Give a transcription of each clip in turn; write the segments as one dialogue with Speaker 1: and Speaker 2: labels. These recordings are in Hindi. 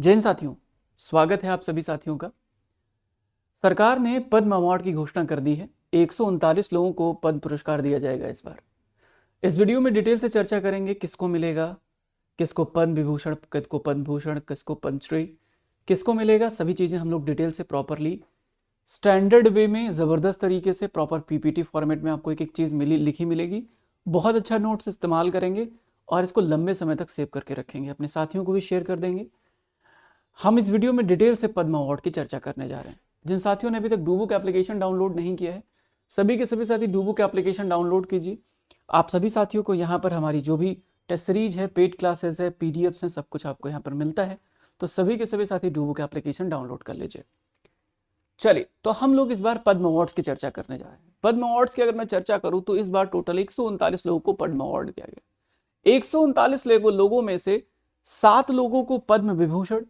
Speaker 1: जैन साथियों, स्वागत है आप सभी साथियों का। सरकार ने पद्म अवार्ड की घोषणा कर दी है। 139 लोगों को पद्म पुरस्कार दिया जाएगा इस बार। इस वीडियो में डिटेल से चर्चा करेंगे किसको मिलेगा, किसको पद्म विभूषण, किसको पद्म भूषण, किसको पद्मश्री, किसको मिलेगा। सभी चीज़ें हम लोग डिटेल से प्रॉपरली स्टैंडर्ड वे में ज़बरदस्त तरीके से प्रॉपर पीपीटी फॉर्मेट में आपको एक एक चीज़ लिखी मिलेगी। बहुत अच्छा नोट्स इस्तेमाल करेंगे और इसको लंबे समय तक सेव करके रखेंगे, अपने साथियों को भी शेयर कर देंगे। हम इस वीडियो में डिटेल से पद्म अवार्ड की चर्चा करने जा रहे हैं। जिन साथियों ने अभी तक डूबुक एप्लीकेशन डाउनलोड नहीं किया है, सभी के सभी साथी डूबुक एप्लीकेशन डाउनलोड कीजिए। आप सभी साथियों को यहाँ पर हमारी जो भी टेस्ट सीरीज है, पेड क्लासेस है, पीडीएफ्स हैं, सब कुछ आपको यहाँ पर मिलता है। तो सभी के सभी साथी डूबुक एप्लीकेशन डाउनलोड कर लीजिए। चलिए, तो हम लोग इस बार पद्म अवार्ड्स की चर्चा करने जा रहे हैं। पद्म अवार्ड्स की अगर मैं चर्चा करूं तो इस बार टोटल 139 लोगों को पद्म अवार्ड दिया गया। 139 लोगों में से 7 लोगों को पद्म विभूषण,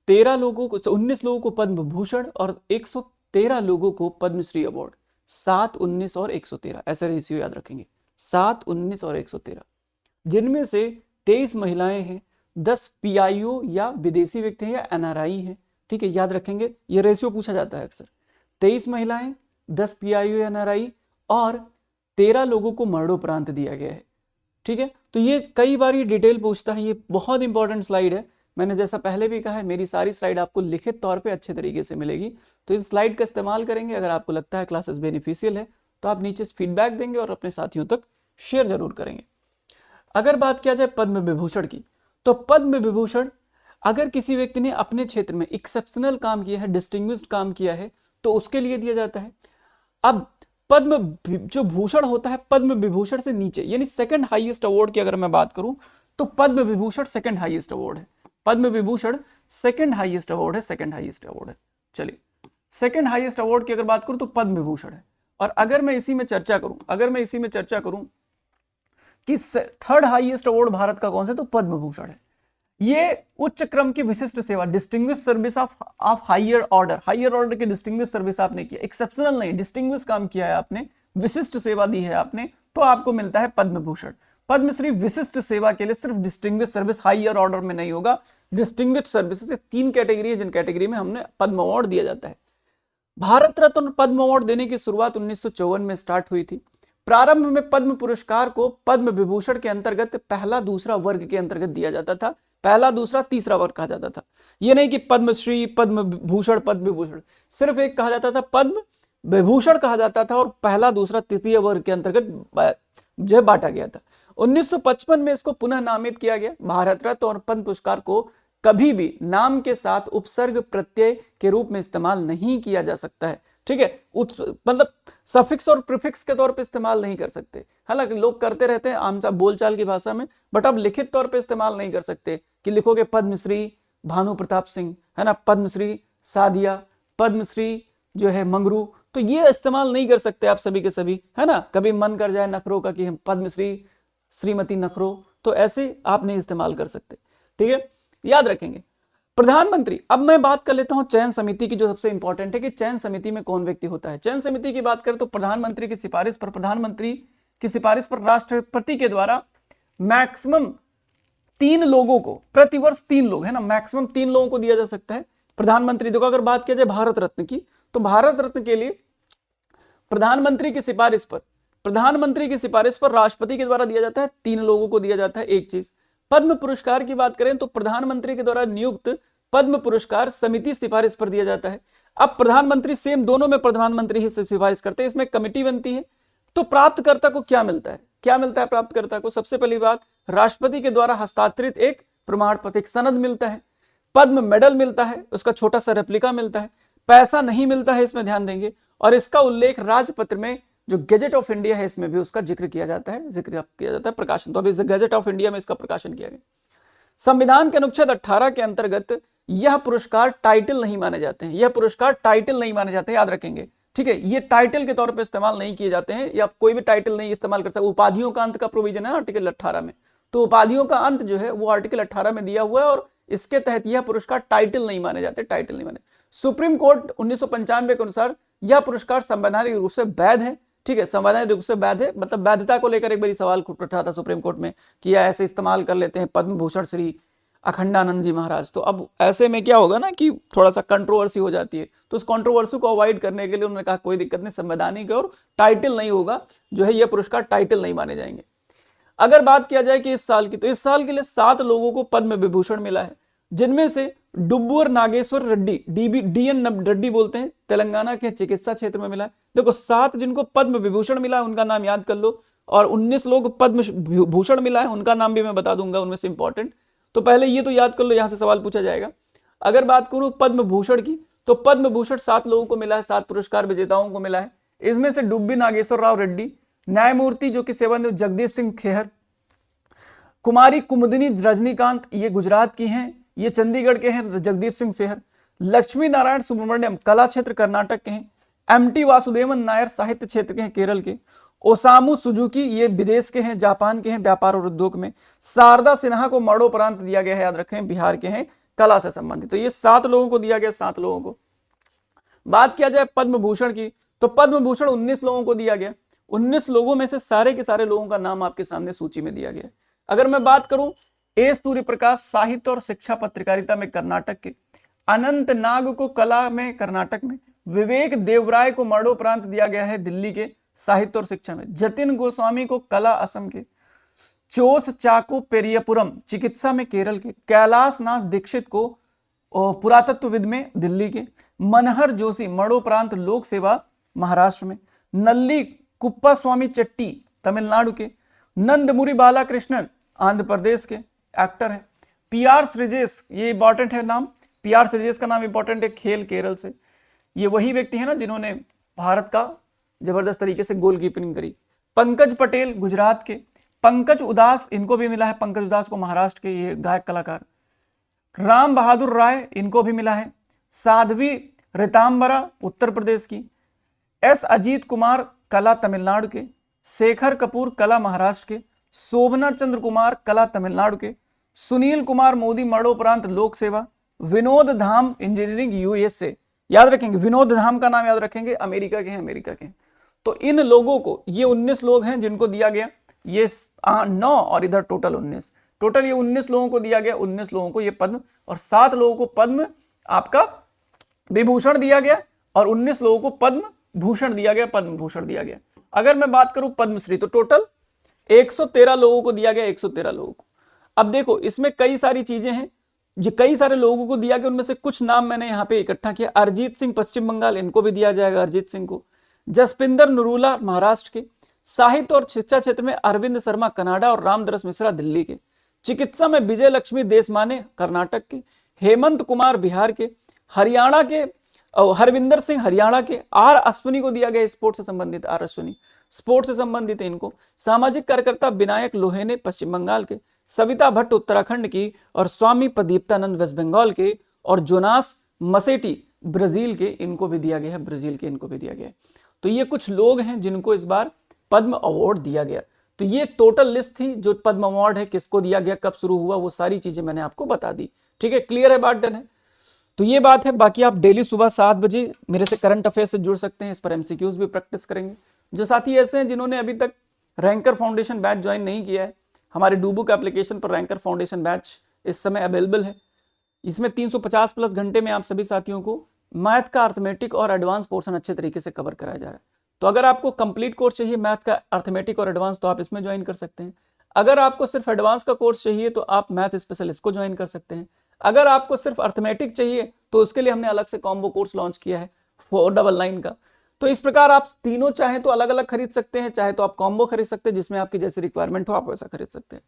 Speaker 1: 13 लोगों को 19 लोगों को पद्म भूषण और 113 लोगों को पद्मश्री अवार्ड। 7, 19 और 113 ऐसा रेशियो याद रखेंगे। 7, 19 और 113, जिनमें से 23 महिलाएं हैं, 10 पीआईओ या विदेशी व्यक्ति हैं या एनआरआई हैं। ठीक है, याद रखेंगे, ये रेशियो पूछा जाता है अक्सर। 23 महिलाएं, 10 पीआईओ या एनआरआई और 13 लोगों को मरणोपरांत दिया गया है। ठीक है, तो ये कई बार ये डिटेल पूछता है। ये बहुत इंपॉर्टेंट स्लाइड है। मैंने जैसा पहले भी कहा है, मेरी सारी स्लाइड आपको लिखित तौर पे अच्छे तरीके से मिलेगी, तो इस स्लाइड का इस्तेमाल करेंगे। अगर आपको लगता है क्लासेस बेनिफिशियल है तो आप नीचे फीडबैक देंगे और अपने साथियों तक शेयर जरूर करेंगे। अगर बात किया जाए पद्म विभूषण की, तो पद्म विभूषण अगर किसी व्यक्ति ने अपने क्षेत्र में एक्सेप्शनल काम किया है, डिस्टिंग्विश्ड काम किया है, तो उसके लिए दिया जाता है। अब पद्म जो भूषण होता है, पद्म विभूषण से नीचे यानी सेकंड हाईएस्ट अवार्ड की अगर मैं बात करूं तो Padma Vibhushan second highest award है। Padma Vibhushan second highest award है, सेकंड हाईएस्ट अवार्ड है। चलिए, सेकंड हाईएस्ट अवार्ड की अगर बात करूं तो पद्म विभूषण है। और अगर मैं इसी में चर्चा करूं कि थर्ड हाईएस्ट अवार्ड भारत का कौन सा, तो पद्म भूषण है। ये उच्च क्रम की विशिष्ट सेवा, distinguish service of higher order की डिस्टिंग्विश सर्विस आपने किया, एक्सेप्शनल नहीं, डिस्टिंग्विश काम किया है आपने, विशिष्ट सेवा दी है आपने, तो आपको मिलता है पद्म भूषण। पद्मश्री विशिष्ट सेवा के लिए सिर्फ डिस्टिंग्विश सर्विस हायर ऑर्डर में नहीं होगा, डिस्टिंग्विश सर्विस से 3 कैटेगरी है, जिन कैटेगरी में हमने पद्म अवार्ड दिया जाता है। भारत रत्न पद्म अवार्ड देने की शुरुआत 1954 में स्टार्ट हुई थी। प्रारंभ में पद्म पुरस्कार को पद्म विभूषण के अंतर्गत पहला दूसरा वर्ग के अंतर्गत दिया जाता था। पहला दूसरा तीसरा वर्ग कहा जाता था। यह नहीं कि पद्मश्री, पद्म भूषण, पद्म विभूषण, सिर्फ एक कहा जाता था, पद्म विभूषण कहा जाता था और पहला दूसरा तृतीय वर्ग के अंतर्गत जो बांटा गया था। 1955 में इसको पुनः नामित किया गया। भारत रत्न और पद्म पुरस्कार को कभी भी नाम के साथ उपसर्ग प्रत्यय के रूप में इस्तेमाल नहीं किया जा सकता है। ठीक है, मतलब सफिक्स और प्रीफिक्स के तौर पे इस्तेमाल नहीं कर सकते। हालांकि लोग करते रहते हैं आम बोलचाल की भाषा में, बट अब लिखित तौर पे इस्तेमाल नहीं कर सकते कि लिखोगे पद्मश्री भानु प्रताप सिंह, है ना, पद्मश्री सादिया, पद्मश्री जो है मंगरू, तो ये इस्तेमाल नहीं कर सकते आप सभी के सभी, है ना। कभी मन कर जाए नखरों का कि हम पद्मश्री श्रीमती नखरो, तो ऐसे आप नहीं इस्तेमाल कर सकते। ठीक है, याद रखेंगे। प्रधानमंत्री, अब मैं बात कर लेता हूं चयन समिति की, जो सबसे इंपॉर्टेंट है कि चयन समिति में कौन व्यक्ति होता है। चयन समिति की बात करें तो प्रधानमंत्री की सिफारिश पर राष्ट्रपति के द्वारा मैक्सिमम 3 लोगों को, प्रतिवर्ष 3 लोग, है ना, मैक्सिमम 3 लोगों को दिया जा सकता है प्रधानमंत्री। देखो, अगर बात किया जाए भारत रत्न की, तो भारत रत्न के लिए प्रधानमंत्री की सिफारिश पर राष्ट्रपति के द्वारा दिया जाता है, 3 लोगों को दिया जाता है एक चीज। पद्म पुरस्कार की बात करें तो प्रधानमंत्री के द्वारा नियुक्त पद्म पुरस्कार समिति सिफारिश पर दिया जाता है। अब प्रधानमंत्री सेम दोनों में प्रधानमंत्री ही सिफारिश करते हैं, इसमें कमेटी बनती है। तो प्राप्तकर्ता को क्या मिलता है, प्राप्तकर्ता को सबसे पहली बात, राष्ट्रपति के द्वारा हस्तांतरित एक प्रमाण पत्र, एक सनद मिलता है। पद्म मेडल मिलता है, उसका छोटा सा रेप्लिका मिलता है। पैसा नहीं मिलता है, इसमें ध्यान देंगे, और इसका उल्लेख राजपत्र में जो गैजेट ऑफ इंडिया है इसमें भी उसका जिक्र किया जाता है, प्रकाशन। तो अभी गैजेट ऑफ इंडिया में इसका प्रकाशन किया गया। संविधान के अनुच्छेद 18 के अंतर्गत यह पुरस्कार टाइटल नहीं माने जाते हैं, याद रखेंगे। ठीक है, ये टाइटल के तौर पे इस्तेमाल नहीं किए जाते हैं, या कोई भी टाइटल नहीं इस्तेमाल कर सकता। उपाधियों का अंत का प्रोविजन है आर्टिकल 18 में, तो उपाधियों का अंत जो है वो आर्टिकल 18 में दिया हुआ है, और इसके तहत यह पुरस्कार टाइटल नहीं माने जाते, सुप्रीम कोर्ट 1995 के अनुसार यह पुरस्कार संवैधानिक रूप से वैध है। ठीक है, संवैधानिक रूप से वैध है, मतलब वैधता को लेकर एक बार सवाल उठा था सुप्रीम कोर्ट में कि ऐसे इस्तेमाल कर लेते हैं पद्म भूषण श्री अखंडानंद जी महाराज। तो अब ऐसे में क्या होगा ना कि थोड़ा सा कंट्रोवर्सी हो जाती है, तो उस कंट्रोवर्सी को अवॉइड करने के लिए उन्होंने कहा कोई दिक्कत नहीं, संवैधानिक है और टाइटल नहीं होगा, जो है ये पुरस्कार टाइटल नहीं माने जाएंगे। अगर बात किया जाए कि इस साल की, तो इस साल के लिए 7 लोगों को पद्म विभूषण मिला है, जिनमें से डुब्बूर नागेश्वर रेड्डी, DN रेड्डी बोलते हैं, तेलंगाना के चिकित्सा क्षेत्र में मिला है। देखो 7 जिनको पद्म विभूषण मिला है उनका नाम याद कर लो, और 19 लोग पद्म भूषण मिला है उनका नाम भी मैं बता दूंगा उनमें से इंपॉर्टेंट। तो पहले ये तो याद कर लो, यहां से सवाल पूछा जाएगा। अगर बात करूं पद्म भूषण की, तो पद्म भूषण 7 लोगों को मिला है, 7 पुरस्कार विजेताओं को मिला है। इसमें से डुब्बी नागेश्वर राव रेड्डी, न्यायमूर्ति जो कि सेवानिवृत्त जगदीप सिंह खेहर, कुमारी कुमुदिनी रजनीकांत ये गुजरात की हैं, ये चंडीगढ़ के हैं जगदीप सिंह सेहर, लक्ष्मी नारायण सुब्रमण्यम कला क्षेत्र कर्नाटक के हैं, MT वासुदेवन नायर साहित्य क्षेत्र के हैं केरल के, ओसामू सुजुकी ये विदेश के हैं, जापान के हैं, व्यापार और उद्योग में, शारदा सिन्हा को मरणोपरांत दिया गया है, याद रखें बिहार के हैं, कला से संबंधित। तो ये 7 लोगों को दिया गया, 7 लोगों को। बात किया जाए पद्म भूषण की, तो पद्म भूषण 19 लोगों को दिया गया। 19 लोगों में से सारे के सारे लोगों का नाम आपके सामने सूची में दिया गया। अगर मैं बात करूं एस सूर्य प्रकाश साहित्य और शिक्षा पत्रकारिता में कर्नाटक के, अनंत नाग को कला में कर्नाटक में, विवेक देवराय को मरणोपरांत दिया गया है दिल्ली के साहित्य और शिक्षा में, जतिन गोस्वामी को कला असम के, चोस चाको पेरियापुरम चिकित्सा में केरल के, कैलाश नाथ दीक्षित को पुरातत्वविद में दिल्ली के, मनहर जोशी मरणोपरांत लोक सेवा महाराष्ट्र में, नल्ली कुप्पा स्वामी चट्टी तमिलनाडु के, नंदमुरी बालाकृष्णन आंध्र प्रदेश के एक्टर है, PR श्रीजेश ये इंपॉर्टेंट है नाम, PR श्रीजेश का नाम इंपॉर्टेंट है, खेल केरल से, ये वही व्यक्ति है ना जिन्होंने भारत का जबरदस्त तरीके से गोलकीपिंग करी। पंकज पटेल गुजरात के, पंकज उदास इनको भी मिला है, पंकज उदास को महाराष्ट्र के ये गायक कलाकार, राम बहादुर राय इनको भी मिला है, साध्वी रितांबरा उत्तर प्रदेश की, S अजीत कुमार कला तमिलनाडु के, शेखर कपूर कला महाराष्ट्र के, शोभना चंद्र कुमार कला तमिलनाडु के, सुनील कुमार मोदी मरणोपरांत लोक सेवा, विनोद धाम इंजीनियरिंग USA, याद रखेंगे विनोद धाम का नाम याद रखेंगे, अमेरिका के हैं, अमेरिका के। तो इन लोगों को, ये 19 लोग हैं जिनको दिया गया, ये 9 और इधर टोटल 19, टोटल ये 19 लोगों को दिया गया, 19 लोगों को ये पद्म, और 7 लोगों को पद्म आपका विभूषण दिया गया और 19 लोगों को पद्म भूषण दिया गया, पद्म भूषण दिया गया। अगर मैं बात करूं पद्मश्री, तो टोटल 113 लोगों को दिया गया, 113 लोगों को। अब देखो इसमें कई सारी चीजें हैं, जो कई सारे लोगों को दिया गया, उनमें से कुछ नाम मैंने यहाँ पे इकट्ठा किया। अरिजीत सिंह पश्चिम बंगाल, इनको भी दिया जाएगा अरिजीत सिंह को। जसपिंदर नरूला महाराष्ट्र के, साहित्य और शिक्षा क्षेत्र में अरविंद शर्मा कनाडा और रामदरस मिश्रा दिल्ली के, चिकित्सा में विजय लक्ष्मी देशमाने कर्नाटक के, हेमंत कुमार बिहार के, हरियाणा के हरविंदर सिंह हरियाणा के, R अश्विनी को दिया गया स्पोर्ट्स से संबंधित, R अश्विनी स्पोर्ट्स से संबंधित है इनको। सामाजिक कार्यकर्ता विनायक लोहेने पश्चिम बंगाल के, सविता भट्ट उत्तराखंड की, और स्वामी प्रदीप्तानंद वेस्ट बंगाल के, और जोनास मसेटी ब्राजील के, इनको भी दिया गया है, ब्राजील के इनको भी दिया गया है। तो ये कुछ लोग हैं जिनको इस बार पद्म अवार्ड दिया गया। तो ये टोटल लिस्ट थी जो पद्म अवार्ड है, किसको दिया गया, कब शुरू हुआ, वो सारी चीजें मैंने आपको बता दी। ठीक है, क्लियर है, बात डन है। तो ये बात है। बाकी आप डेली सुबह 7 बजे मेरे से करंट अफेयर से जुड़ सकते हैं, इस पर MCQs भी प्रैक्टिस करेंगे। जो साथी ऐसे हैं जिन्होंने अभी तक रैंकर फाउंडेशन बैच ज्वाइन नहीं किया है, हमारे डूबुक एप्लीकेशन पर रैंकर फाउंडेशन बैच इस समय अवेलेबल है। इसमें 350 प्लस घंटे में आप सभी साथियों को मैथ का अर्थमेटिक और एडवांस पोर्शन अच्छे तरीके से कवर कराया जा रहा है। तो अगर आपको कंप्लीट कोर्स चाहिए मैथ का अर्थमेटिक और एडवांस, तो आप इसमें ज्वाइन कर सकते हैं। अगर आपको सिर्फ एडवांस का कोर्स चाहिए तो आप मैथ स्पेशलिस्ट को ज्वाइन कर सकते हैं। अगर आपको सिर्फ अर्थमेटिक चाहिए तो उसके लिए हमने अलग से कॉम्बो कोर्स लॉन्च किया है 499 का। तो इस प्रकार आप तीनों चाहें तो अलग अलग खरीद सकते हैं, चाहे तो आप कॉम्बो खरीद सकते हैं, जिसमें आपकी जैसी रिक्वायरमेंट हो आप वैसा खरीद सकते हैं।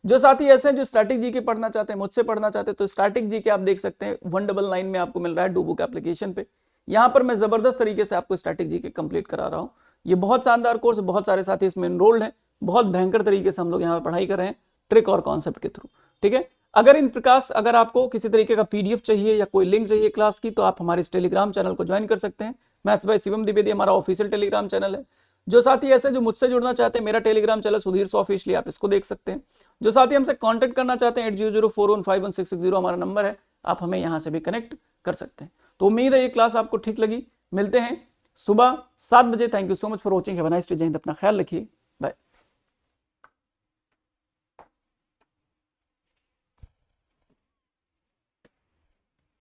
Speaker 1: जो साथी ऐसे हैं जो स्टैटिक जीके पढ़ना चाहते हैं, मुझसे पढ़ना चाहते हैं, तो स्टैटिक जीके आप देख सकते हैं 199 में आपको मिल रहा है डूबुक एप्लीकेशन पे। यहाँ पर मैं जबरदस्त तरीके से आपको स्टैटिक जीके कंप्लीट करा रहा हूँ। ये बहुत शानदार कोर्स, बहुत सारे साथी इसमें एनरोल्ड हैं, बहुत भयंकर तरीके से हम लोग यहाँ पर पढ़ाई कर रहे हैं ट्रिक और कॉन्सेप्ट के थ्रू। ठीक है, अगर इन प्रकार अगर आपको किसी तरीके का PDF चाहिए या कोई लिंक चाहिए क्लास की, तो आप हमारे इस टेलीग्राम चैनल को ज्वाइन कर सकते हैं। मैथ्स बाय शिवम द्विवेदी हमारा ऑफिशियल टेलीग्राम चैनल है। जो साथी ऐसे जो मुझसे जुड़ना चाहते हैं, मेरा टेलीग्राम चैनल सुधीर ऑफिशियली, आप इसको देख सकते हैं। जो साथी हमसे कांटेक्ट करना चाहते हैं 8004151660 हमारा नंबर है, आप हमें यहाँ से भी कनेक्ट कर सकते हैं। तो उम्मीद है ये क्लास आपको ठीक लगी। मिलते हैं सुबह 7 बजे। Thank you so much for watching. Have a nice day. जय हिंद। अपना ख्याल रखिए।